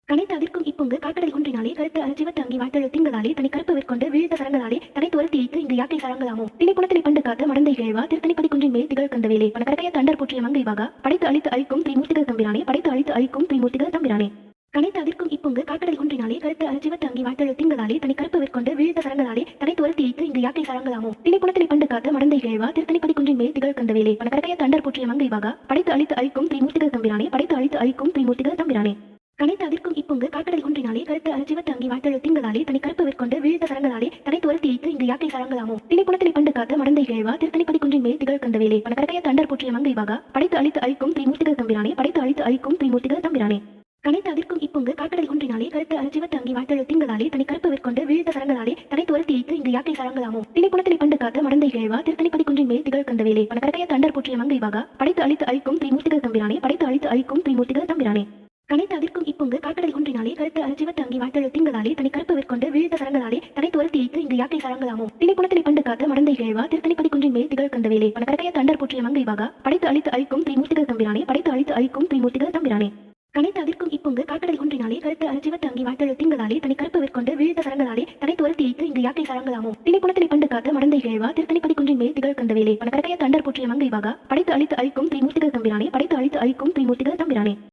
கனைத்து அதிர்க்கும் இப்பொங்கு காக்கடல் குன்றினாலே கருத்து அஞ்சிவ தாங்கி வாழ்த்தெழு திங்களாலே தனி கருப்பு விற்கொண்டு வீழ்ந்த சரங்களாலே தனை துரத்தி வைத்து இங்கு யாக்கை சரங்களாமோ திணைப்புலத்தினை பண்டு காத்த மடந்தை கிழவா திருத்தணிப்பதி குன்றின் மேல் திகழ் கந்தவேலே பணக்கரைய தண்டர் பூற்றிய மங்கை வாகா படைத்து அழித்து அழிக்கும் திரிமூர்த்திகள் தம்பிரானே படைத்து அழித்து அழிக்கும் திரிமூர்த்திகள் தம்பிரானே கனைத்து அதிர்க்கும் இப்பொங்கு காக்கடல் குன்றினாலே கருத்து அஞ்சிவ தாங்கி வாழ்த்தெழு திங்களாலே தனி கருப்பு விற்கொண்டு வீழ்ந்த சரங்களாலே தனை துரத்தி வைத்து இங்கு யாக்கை சரங்களாமோ திணைப்புலத்தினை பண்டு காத்த மடந்தை கிழவா திருத்தணிப்பதி குன்றின் மேல் திகழ் கந்தவேலே பணக்கரைய தண்டர் பூற்றிய மங்கை வாகா படைத்து அழித்து அழிக்கும் திரிமூர்த்திகள் தம்பிரானே படைத்து அழித்து அழிக்கும் திரிமூர்த்திகள் தம்பிரானே கனைத்து அதிர்க்கும் இப்பொங்கு காக்கடல் குன்றினாலே கருத்து அஞ்சிவ தாங்கி வாழ்த்தெழு திங்களாலே தனி கருப்பு விற்கொண்டு வீழ்ந்த சரங்களாலே தனை துரத்தி வைத்து இங்கு யாக்கை சரங்களாமோ திணைப்புலத்தினை பண்டு காத்த மடந்தை கிழவா திருத்தணிப்பதி குன்றின் மேல் திகழ் கந்தவேலே பணக்கரைய தண்டர் பூற்றிய மங்கை வாகா படைத்து அழித்து அழிக்கும் திரிமூர்த்திகள் தம்பிரானே படைத்து அழித்து அழிக்கும் திரிமூர்த்திகள் தம்பிரானே கனைத்து அதிர்க்கும் இப்பொங்கு காக்கடல் குன்றினாலே கருத்து அஞ்சிவ தாங்கி வாழ்த்தெழு திங்களாலே தனி கருப்பு விற்கொண்டு வீழ்ந்த சரங்களாலே தனை துரத்தி வைத்து இங்கு யாக்கை சரங்களாமோ திணைப்புலத்தினை பண்டு காத்த மடந்தை கிழவா திருத்தணிப்பதி குன்றின் மேல் திகழ் கந்தவேலே பணக்கரைய தண்டர் பூற்றிய மங்கை வாகா படைத்து அழித்து அழிக்கும் திரிமூர்த்திகள் தம்பிரானே படைத்து அழித்து அழிக்கும் திரிமூர்த்திகள் தம்பிரானே கனைத்து அதிர்க்கும் இப்பொங்கு காக்கடல் குன்றினாலே கருத்து அஞ்சிவ தாங்கி வாழ்த்தெழு திங்களாலே தனி கருப்பு விற்கொண்டு வீழ்ந்த சரங்களாலே தனை துரத்தி வைத்து இங்கு யாக்கை சரங்களாமோ திணைப்புலத்தினை பண்டு காத்த மடந்தை கிழவா திருத்தணிப்பதி குன்றின் மேல் திகழ் கந்தவேலே பணக்கரைய தண்டர் பூற்றிய மங்கை வாகா படைத்து அழித்து அழிக்கும் திரிமூர்த்திகள் தம்பிரானே படைத்து அழித்து அழிக்கும் திரிமூர்த்திகள் தம்பிரானே கனைத்து அதிர்க்கும் இப்பொங்கு காக்கடல் குன்றினாலே கருத்து அஞ்சிவ தாங்கி வாழ்த்தெழு திங்களாலே தனி கருப்பு விற்கொண்டு வீழ்ந்த சரங்களாலே தனை துரத்தி வைத்து இங்கு யாக்கை சரங்களாமோ திணைப்புலத்தினை பண்டு காத்த மடந்தை கிழவா திருத்தணிப்பதி குன்றின் மேல் திகழ் கந்தவேலே பணக்கரைய தண்டர் பூற்றிய மங்கை வாகா படைத்து அழித்து அழிக்கும் திரிமூர்த்திகள் தம்பிரானே படைத்து அழித்து அழிக்கும் திரிமூர்த்திகள் தம்பிரானே